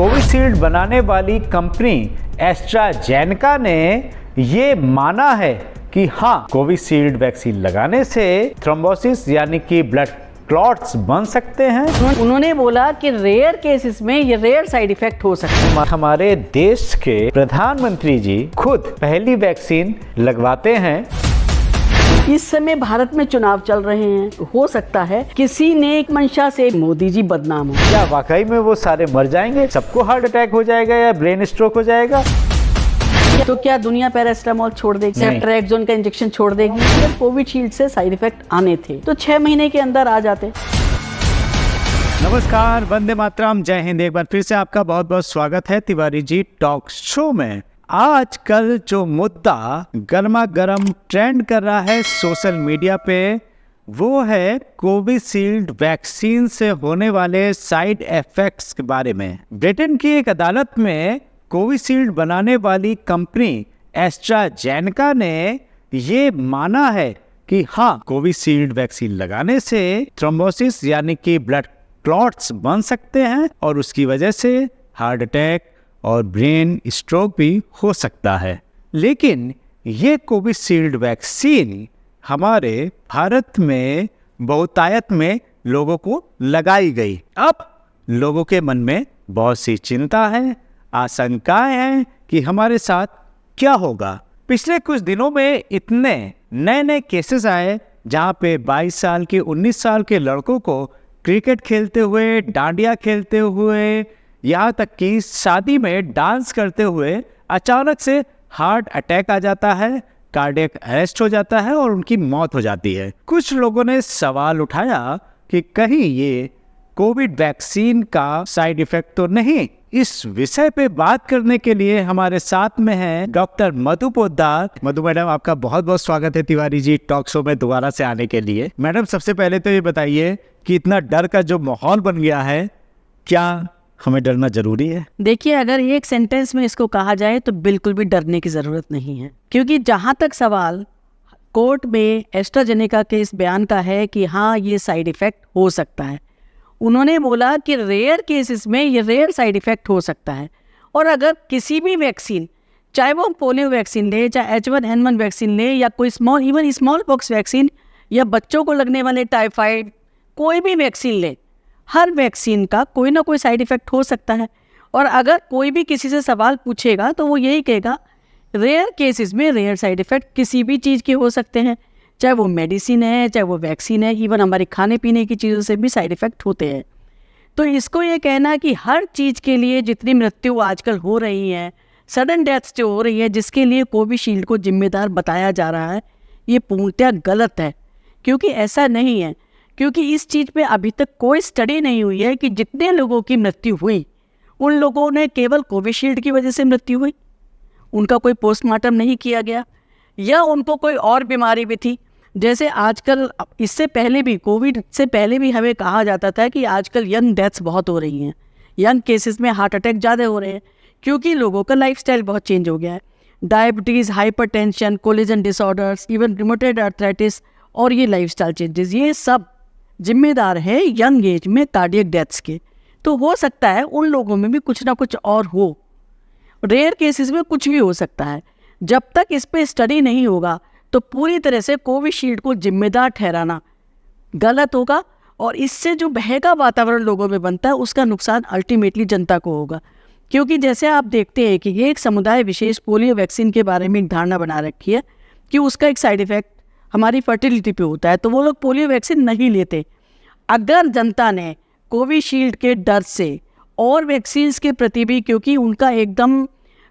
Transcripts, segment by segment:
Covishield बनाने वाली company AstraZeneca ने ये माना है कि हाँ, कोविशील्ड वैक्सीन लगाने से थ्रोम्बोसिस यानी कि ब्लड क्लॉट्स बन सकते हैं। उन्होंने बोला कि रेयर केसेस में ये रेयर साइड इफेक्ट हो सकते हैं। हमारे देश के प्रधानमंत्री जी खुद पहली वैक्सीन लगवाते हैं। इस समय भारत में चुनाव चल रहे हैं, हो सकता है किसी नेक मंशा से मोदी जी बदनाम हो। क्या वाकई में वो सारे मर जाएंगे? सबको हार्ट अटैक हो जाएगा या ब्रेन स्ट्रोक हो जाएगा? तो क्या दुनिया पैरासिटामोल छोड़ देगी, सेफ्ट्रैक्सोन का इंजेक्शन छोड़ देगी? अगर कोविशील्ड से साइड इफेक्ट आने थे तो 6 महीने के अंदर आ जाते। नमस्कार, वंदे मातरम, जय हिंद। एक बार फिर से आपका बहुत बहुत स्वागत है तिवारी जी टॉक शो में। आजकल जो मुद्दा गर्मा गर्म ट्रेंड कर रहा है सोशल मीडिया पे, वो है कोविशील्ड वैक्सीन से होने वाले साइड इफेक्ट्स के बारे में। ब्रिटेन की एक अदालत में कोविशील्ड बनाने वाली कंपनी एस्ट्राजेनेका ने ये माना है कि हाँ, कोविशील्ड वैक्सीन लगाने से थ्रोम्बोसिस यानी कि ब्लड क्लॉट्स बन सकते हैं और उसकी वजह से हार्ट अटैक और ब्रेन स्ट्रोक भी हो सकता है। लेकिन ये कोविशील्ड वैक्सीन हमारे भारत में बहुतायत में लोगों को लगाई गई। अब लोगों के मन में बहुत सी चिंता है, आशंकाएं हैं कि हमारे साथ क्या होगा। पिछले कुछ दिनों में इतने नए नए केसेस आए जहाँ पे 22 साल के 19 साल के लड़कों को क्रिकेट खेलते हुए, डांडिया खेलते हुए, यहाँ तक कि शादी में डांस करते हुए अचानक से हार्ट अटैक आ जाता है, कार्डियक अरेस्ट हो जाता है और उनकी मौत हो जाती है। कुछ लोगों ने सवाल उठाया कि कहीं ये कोविड वैक्सीन का साइड इफेक्ट तो नहीं। इस विषय पे बात करने के लिए हमारे साथ में है डॉक्टर मधु पोद्दार। मधु मैडम, आपका बहुत बहुत स्वागत है तिवारी जी टॉक शो में दोबारा से आने के लिए। मैडम, सबसे पहले तो ये बताइए कि इतना डर का जो माहौल बन गया है, क्या हमें डरना जरूरी है? देखिए, अगर एक सेंटेंस में इसको कहा जाए तो बिल्कुल भी डरने की जरूरत नहीं है, क्योंकि जहां तक सवाल कोर्ट में एस्ट्राजेनेका के इस बयान का है कि हाँ, ये साइड इफेक्ट हो सकता है, उन्होंने बोला कि रेयर केसेस में ये रेयर साइड इफेक्ट हो सकता है। और अगर किसी भी वैक्सीन, चाहे वो पोलियो वैक्सीन ले, चाहे H1N1 वैक्सीन ले, या कोई इवन स्मॉल पॉक्स वैक्सीन, या बच्चों को लगने वाले टाइफाइड, कोई भी वैक्सीन ले, हर वैक्सीन का कोई ना कोई साइड इफेक्ट हो सकता है। और अगर कोई भी किसी से सवाल पूछेगा तो वो यही कहेगा, रेयर केसेस में रेयर साइड इफेक्ट किसी भी चीज़ के हो सकते हैं, चाहे वो मेडिसिन है, चाहे वो वैक्सीन है, इवन हमारे खाने पीने की चीज़ों से भी साइड इफेक्ट होते हैं। तो इसको ये कहना कि हर चीज़ के लिए जितनी मृत्यु आजकल हो रही है, सडन डेथ्स जो हो रही है, जिसके लिए कोविशील्ड को जिम्मेदार बताया जा रहा है, ये पूर्णतः गलत है। क्योंकि ऐसा नहीं है, क्योंकि इस चीज़ पे अभी तक कोई स्टडी नहीं हुई है कि जितने लोगों की मृत्यु हुई, उन लोगों ने केवल कोविशील्ड की वजह से मृत्यु हुई, उनका कोई पोस्टमार्टम नहीं किया गया, या उनको कोई और बीमारी भी थी। जैसे आजकल, इससे पहले भी, कोविड से पहले भी हमें कहा जाता था कि आजकल यंग डेथ्स बहुत हो रही हैं, यंग केसेस में हार्ट अटैक ज़्यादा हो रहे हैं, क्योंकि लोगों का लाइफस्टाइल बहुत चेंज हो गया है। Diabetes, hypertension, collagen disorders, even rheumatoid arthritis और ये लाइफस्टाइल चेंजेस, ये सब जिम्मेदार है यंग एज में कार्डियक डेथ्स के। तो हो सकता है उन लोगों में भी कुछ ना कुछ और हो, रेयर केसेस में कुछ भी हो सकता है। जब तक इस पे स्टडी नहीं होगा तो पूरी तरह से कोविशील्ड को जिम्मेदार ठहराना गलत होगा, और इससे जो बहका वातावरण लोगों में बनता है, उसका नुकसान अल्टीमेटली जनता को होगा। क्योंकि जैसे आप देखते हैं कि ये एक समुदाय विशेष पोलियो वैक्सीन के बारे में एक धारणा बना रखी है कि उसका एक साइड इफेक्ट हमारी फर्टिलिटी पे होता है, तो वो लोग पोलियो वैक्सीन नहीं लेते। अगर जनता ने कोविशील्ड के डर से और वैक्सीन्स के प्रति भी, क्योंकि उनका एकदम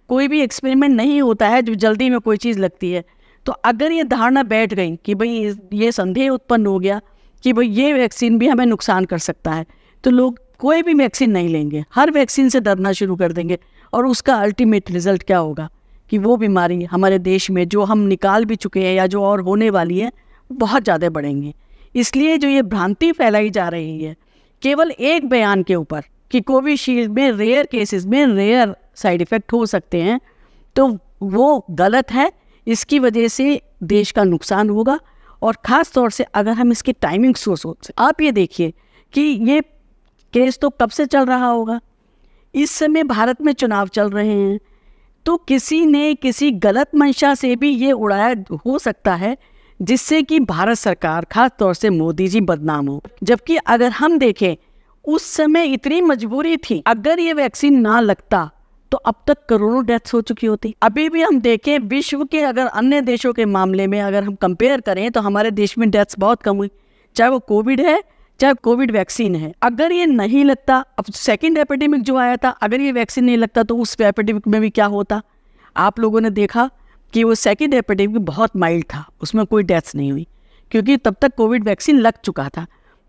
कोई भी एक्सपेरिमेंट नहीं होता है जो जल्दी में कोई चीज़ लगती है, तो अगर ये धारणा बैठ गई कि भाई ये संदेह उत्पन्न हो गया कि भाई ये वैक्सीन भी हमें नुकसान कर सकता है, तो लोग कोई भी वैक्सीन नहीं लेंगे, हर वैक्सीन से डरना शुरू कर देंगे। और उसका अल्टीमेट रिजल्ट क्या होगा कि वो बीमारी हमारे देश में जो हम निकाल भी चुके हैं या जो और होने वाली है, बहुत ज़्यादा बढ़ेंगी। इसलिए जो ये भ्रांति फैलाई जा रही है केवल एक बयान के ऊपर कि कोविशील्ड में रेयर केसेस में रेयर साइड इफ़ेक्ट हो सकते हैं, तो वो गलत है। इसकी वजह से देश का नुकसान होगा। और ख़ास तौर से अगर हम इसकी टाइमिंग सोच, आप ये देखिए कि ये केस तो कब से चल रहा होगा, इस समय भारत में चुनाव चल रहे हैं, तो किसी ने किसी गलत मंशा से भी ये उड़ाया हो सकता है जिससे कि भारत सरकार, खास तौर से मोदी जी, बदनाम हो। जबकि अगर हम देखें, उस समय इतनी मजबूरी थी, अगर ये वैक्सीन ना लगता तो अब तक करोड़ों डेथ्स हो चुकी होती। अभी भी हम देखें, विश्व के अगर अन्य देशों के मामले में अगर हम कंपेयर करें तो हमारे देश में डेथ्स बहुत कम हुई, चाहे वो कोविड है चाहे कोविड वैक्सीन है। अगर ये नहीं लगता, अब सेकेंड एपिडेमिक जो आया था, अगर ये वैक्सीन नहीं लगता तो उस एपिडेमिक में भी क्या होता। आप लोगों ने देखा कि वो सेकेंड एपिडेमिक बहुत माइल्ड था, उसमें कोई डेथ्स नहीं हुई, क्योंकि तब तक कोविड वैक्सीन लग चुका था।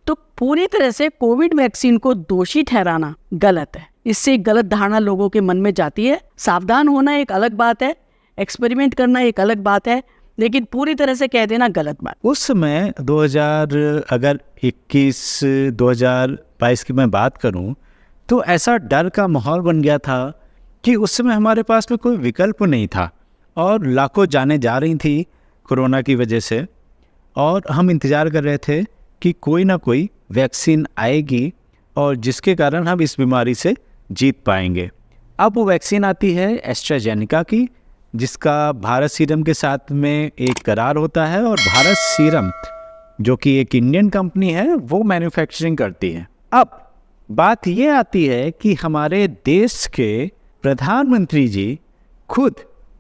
तो पूरी तरह से कोविड वैक्सीन को दोषी ठहराना गलत है। इससे गलत धारणा लोगों के मन में जाती है। सावधान होना एक अलग बात है, एक्सपेरिमेंट करना एक अलग बात है, लेकिन पूरी तरह से कह देना गलत बात। उस समय 2022 की मैं बात करूं तो ऐसा डर का माहौल बन गया था कि उस समय हमारे पास में कोई विकल्प नहीं था और लाखों जानें जा रही थी कोरोना की वजह से, और हम इंतज़ार कर रहे थे कि कोई ना कोई वैक्सीन आएगी और जिसके कारण हम इस बीमारी से जीत पाएंगे। अब वो वैक्सीन आती है एस्ट्राजेनेका की, जिसका भारत सीरम के साथ में एक करार होता है, और भारत सीरम जो कि एक इंडियन कंपनी है वो मैन्युफैक्चरिंग करती है। अब बात ये आती है कि हमारे देश के प्रधानमंत्री जी खुद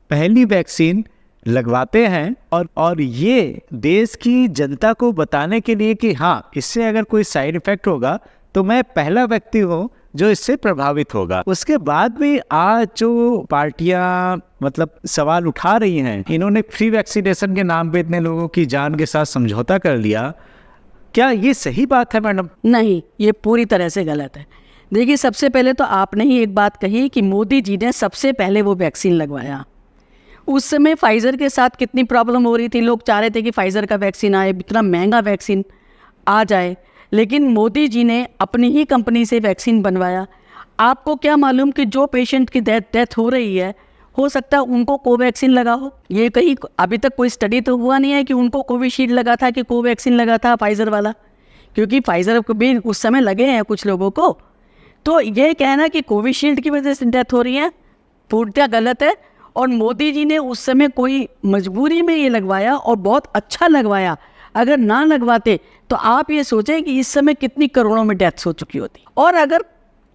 पहली वैक्सीन लगवाते हैं और ये देश की जनता को बताने के लिए कि हाँ, इससे अगर कोई साइड इफ़ेक्ट होगा तो मैं पहला व्यक्ति हूँ जो इससे प्रभावित होगा। उसके बाद भी आज जो पार्टियां मतलब सवाल उठा रही हैं, इन्होंने फ्री वैक्सीनेशन के नाम पे इतने लोगों की जान के साथ समझौता कर लिया, क्या ये सही बात है मैडम? नहीं, ये पूरी तरह से गलत है। देखिए, सबसे पहले तो आपने ही एक बात कही कि मोदी जी ने सबसे पहले वो वैक्सीन लगवाया। उस समय फाइज़र के साथ कितनी प्रॉब्लम हो रही थी, लोग चाह रहे थे कि फाइज़र का वैक्सीन आए, इतना महंगा वैक्सीन आ जाए, लेकिन मोदी जी ने अपनी ही कंपनी से वैक्सीन बनवाया। आपको क्या मालूम कि जो पेशेंट की डेथ हो रही है, हो सकता है उनको कोवैक्सीन लगा हो। ये कहीं अभी तक कोई स्टडी तो हुआ नहीं है कि उनको कोविशील्ड लगा था कि कोवैक्सीन लगा था फाइज़र वाला, क्योंकि फाइज़र को भी उस समय लगे हैं कुछ लोगों को। तो ये कहना कि कोविशील्ड की वजह से डेथ हो रही है, पूर्णतः गलत है। और मोदी जी ने उस समय कोई मजबूरी में ये लगवाया और बहुत अच्छा लगवाया। अगर ना लगवाते तो आप ये सोचें कि इस समय कितनी करोड़ों में डेथ्स हो चुकी होती। और अगर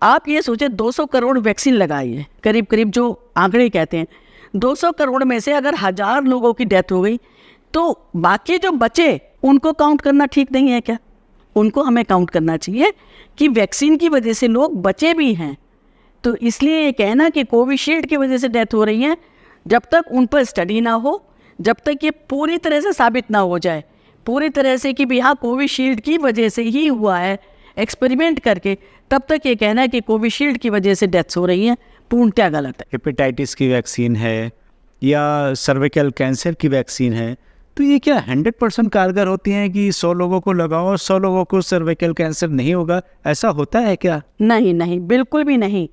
आप ये सोचें 200 करोड़ वैक्सीन लगाई है, करीब करीब जो आंकड़े कहते हैं, 200 करोड़ में से अगर 1000 लोगों की डेथ हो गई तो बाकी जो बचे उनको काउंट करना ठीक नहीं है क्या? उनको हमें काउंट करना चाहिए कि वैक्सीन की वजह से लोग बचे भी हैं। तो इसलिए ये कहना कि कोविशील्ड की वजह से डेथ हो रही है, जब तक उन पर स्टडी ना हो, जब तक ये पूरी तरह से साबित ना हो जाए, पूरी तरह से कि भी हाँ कोविशील्ड की वजह से ही हुआ है एक्सपेरिमेंट करके, तब तक ये कहना है कि कोविशील्ड की वजह से डेथ्स हो रही हैं, पूर्णतः गलत है। हेपेटाइटिस की वैक्सीन है या सर्विकल कैंसर की वैक्सीन है, तो ये क्या 100% कारगर होती हैं कि 100 लोगों को लगाओ और 100 लोगों को सर्विकल कैंसर नहीं होगा? ऐसा होता है क्या? नहीं नहीं, बिल्कुल भी नहीं।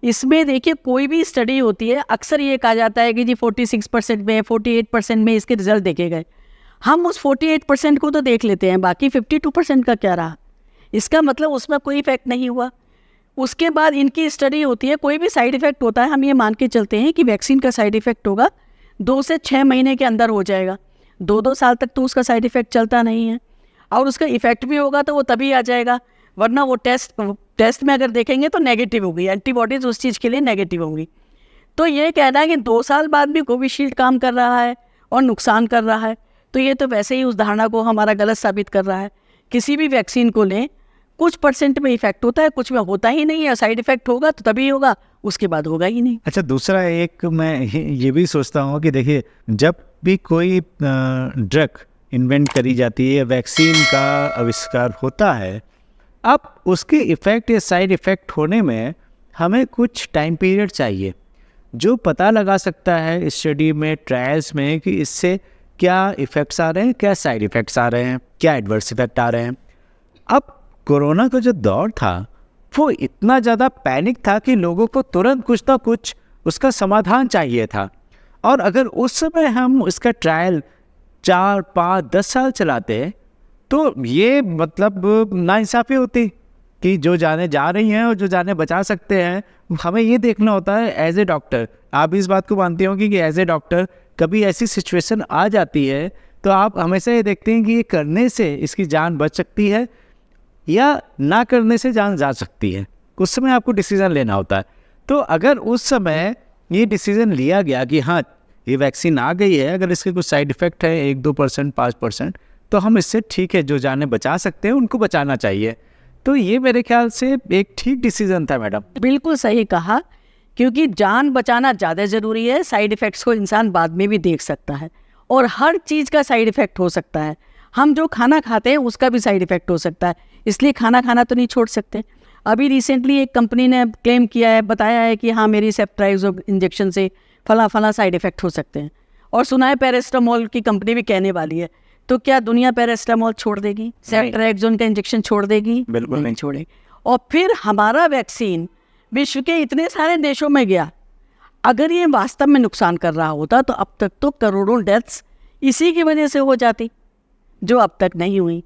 इसमें देखिए, कोई भी स्टडी होती है, अक्सर ये कहा जाता है कि जी 46% में, 48% में इसके रिजल्ट देखे गए। हम उस 48% को तो देख लेते हैं, बाकी 52% का क्या रहा? इसका मतलब उसमें कोई इफेक्ट नहीं हुआ। उसके बाद इनकी स्टडी होती है, कोई भी साइड इफेक्ट होता है, हम ये मान के चलते हैं कि वैक्सीन का साइड इफेक्ट होगा 2 से 6 महीने के अंदर हो जाएगा। 2 साल तक तो उसका साइड इफेक्ट चलता नहीं है, और उसका इफेक्ट भी होगा तो वो तभी आ जाएगा, वरना वो टेस्ट में अगर देखेंगे तो नेगेटिव होगी, एंटीबॉडीज उस चीज़ के लिए नेगेटिव होंगी। तो ये कहना है कि 2 साल बाद भी कोविशील्ड काम कर रहा है और नुकसान कर रहा है, तो ये तो वैसे ही उस धारणा को हमारा गलत साबित कर रहा है। किसी भी वैक्सीन को लें, कुछ % में इफेक्ट होता है, कुछ में होता ही नहीं है। साइड इफेक्ट होगा तो तभी होगा, उसके बाद होगा ही नहीं। अच्छा, दूसरा एक मैं ये भी सोचता हूँ कि देखिए, जब भी कोई ड्रग इन्वेंट करी जाती है, वैक्सीन का आविष्कार होता है, अब उसके इफ़ेक्ट या साइड इफ़ेक्ट होने में हमें कुछ टाइम पीरियड चाहिए जो पता लगा सकता है स्टडी में, ट्रायल्स में, कि इससे क्या इफ़ेक्ट्स आ रहे हैं, क्या साइड इफ़ेक्ट्स आ रहे हैं, क्या एडवर्स इफ़ेक्ट आ रहे हैं। अब कोरोना का जो दौर था वो इतना ज़्यादा पैनिक था कि लोगों को तुरंत कुछ ना कुछ उसका समाधान चाहिए था, और अगर उस समय हम उसका ट्रायल 4, 5, 10 साल चलाते तो ये मतलब नाइंसाफ़ी होती कि जो जाने जा रही हैं और जो जाने बचा सकते हैं, हमें ये देखना होता है एज ए डॉक्टर। आप इस बात को मानते हो कि एज ए डॉक्टर कभी ऐसी सिचुएशन आ जाती है तो आप हमेशा ये देखते हैं कि ये करने से इसकी जान बच सकती है या ना करने से जान जा सकती है। उस समय आपको डिसीज़न लेना होता है। तो अगर उस समय ये डिसीज़न लिया गया कि हाँ ये वैक्सीन आ गई है, अगर इसके कुछ साइड इफ़ेक्ट है 1-2%, 5%, तो हम इससे ठीक है जो जानें बचा सकते हैं उनको बचाना चाहिए। तो ये मेरे ख्याल से एक ठीक डिसीज़न था मैडम। बिल्कुल सही कहा, क्योंकि जान बचाना ज़्यादा ज़रूरी है। साइड इफ़ेक्ट्स को इंसान बाद में भी देख सकता है और हर चीज़ का साइड इफ़ेक्ट हो सकता है। हम जो खाना खाते हैं उसका भी साइड इफ़ेक्ट हो सकता है, इसलिए खाना खाना तो नहीं छोड़ सकते। अभी रिसेंटली एक कंपनी ने क्लेम किया है, बताया है कि हाँ मेरी सेप्ट्राइजोल इंजेक्शन से फला साइड इफ़ेक्ट हो सकते हैं, और सुना है पैरास्टामोल की कंपनी भी कहने वाली है। तो क्या दुनिया पैरास्टामोल छोड़ देगी? सेप्ट्राइजोल का इंजेक्शन छोड़ देगी? बिल्कुल नहीं छोड़ेगी। और फिर हमारा वैक्सीन विश्व के इतने सारे देशों में गया, अगर ये वास्तव में नुकसान कर रहा होता तो अब तक तो करोड़ों डेथ्स इसी की वजह से हो जाती, जो अब तक नहीं हुई।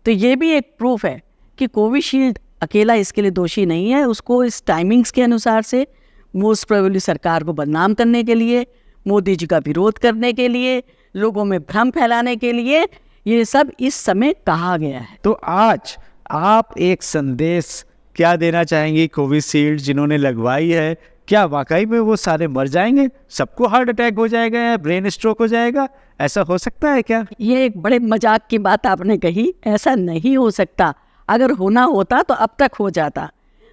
तो ये भी एक प्रूफ है कि कोविशील्ड अकेला इसके लिए दोषी नहीं है। उसको इस टाइमिंग्स के अनुसार से मोस्ट प्रोबेबली सरकार को बदनाम करने के लिए, मोदी जी का विरोध करने के लिए, लोगों में भ्रम फैलाने के लिए ये सब इस समय कहा गया है। तो आज आप एक संदेश क्या देना चाहेंगे कोविशील्ड जिन्होंने लगवाई है? क्या वाकई में वो सारे मर जाएंगे? सबको हार्ट अटैक हो जाएगा या ब्रेन स्ट्रोक हो जाएगा? ऐसा हो सकता है क्या? ये एक बड़े मजाक की बात आपने कही। ऐसा नहीं हो सकता। अगर होना होता तो अब तक हो जाता।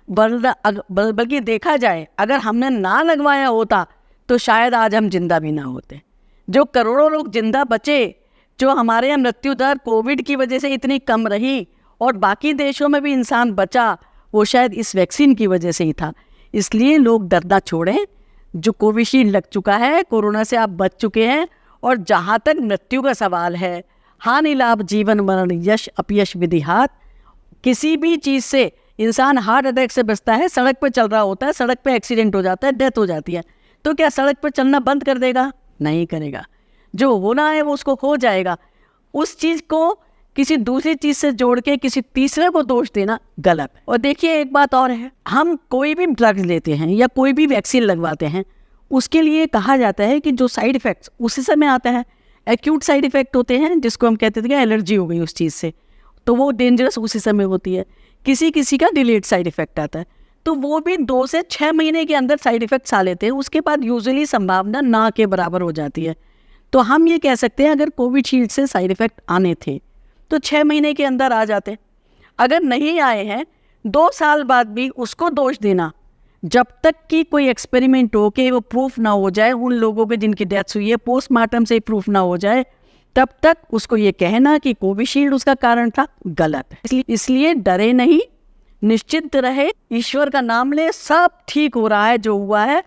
बल्कि देखा जाए, अगर हमने ना लगवाया होता तो शायद आज हम जिंदा भी ना होते। जो करोड़ों लोग जिंदा बचे, जो हमारे यहाँ मृत्यु दर कोविड की वजह से इतनी कम रही और बाकी देशों में भी इंसान बचा, वो शायद इस वैक्सीन की वजह से ही था। इसलिए लोग डरना छोड़ें। जो कोविशील्ड लग चुका है, कोरोना से आप बच चुके हैं, और जहाँ तक मृत्यु का सवाल है, हानि लाभ जीवन मरण यश अपयश विधि हाथ, किसी भी चीज़ से इंसान हार्ट अटैक से बचता है। सड़क पर चल रहा होता है, सड़क पे एक्सीडेंट हो जाता है, डेथ हो जाती है, तो क्या सड़क पर चलना बंद कर देगा? नहीं करेगा। जो होना है वो उसको हो जाएगा। उस चीज़ को किसी दूसरी चीज़ से जोड़ के किसी तीसरे को दोष देना गलत है। और देखिए एक बात और है, हम कोई भी ड्रग्स लेते हैं या कोई भी वैक्सीन लगवाते हैं, उसके लिए कहा जाता है कि जो साइड इफ़ेक्ट्स उसी समय आता है। एक्यूट साइड इफ़ेक्ट होते हैं जिसको हम कहते थे कि एलर्जी हो गई उस चीज़ से, तो वो डेंजरस उसी समय होती है। किसी किसी का डिलेड साइड इफ़ेक्ट आता है, तो वो भी 2 से 6 महीने के अंदर साइड इफ़ेक्ट्स आ लेते हैं। उसके बाद यूजुअली संभावना ना के बराबर हो जाती है। तो हम ये कह सकते हैं अगर कोविशील्ड से साइड इफ़ेक्ट आने थे तो 6 महीने के अंदर आ जाते। अगर नहीं आए हैं 2 साल बाद भी उसको दोष देना, जब तक कि कोई एक्सपेरिमेंट हो के वो प्रूफ ना हो जाए, उन लोगों के जिनकी डेथ्स हुई है पोस्टमार्टम से प्रूफ ना हो जाए, तब तक उसको ये कहना कि कोविशील्ड उसका कारण था, गलत है। इसलिए डरे नहीं, निश्चिंत रहे, ईश्वर का नाम ले, सब ठीक हो रहा है जो हुआ है।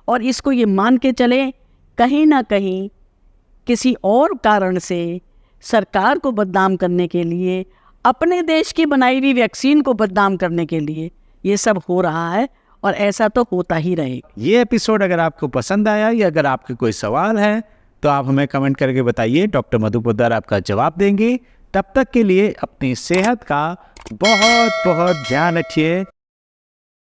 और इसको ये मान के चले, कहीं ना कहीं किसी और कारण से सरकार को बदनाम करने के लिए, अपने देश की बनाई हुई वैक्सीन को बदनाम करने के लिए ये सब हो रहा है, और ऐसा तो होता ही रहेगा। ये एपिसोड अगर आपको पसंद आया या अगर आपके कोई सवाल है तो आप हमें कमेंट करके बताइए। डॉक्टर मधु पोद्दार आपका जवाब देंगे। तब तक के लिए अपनी सेहत का बहुत बहुत ध्यान रखिए।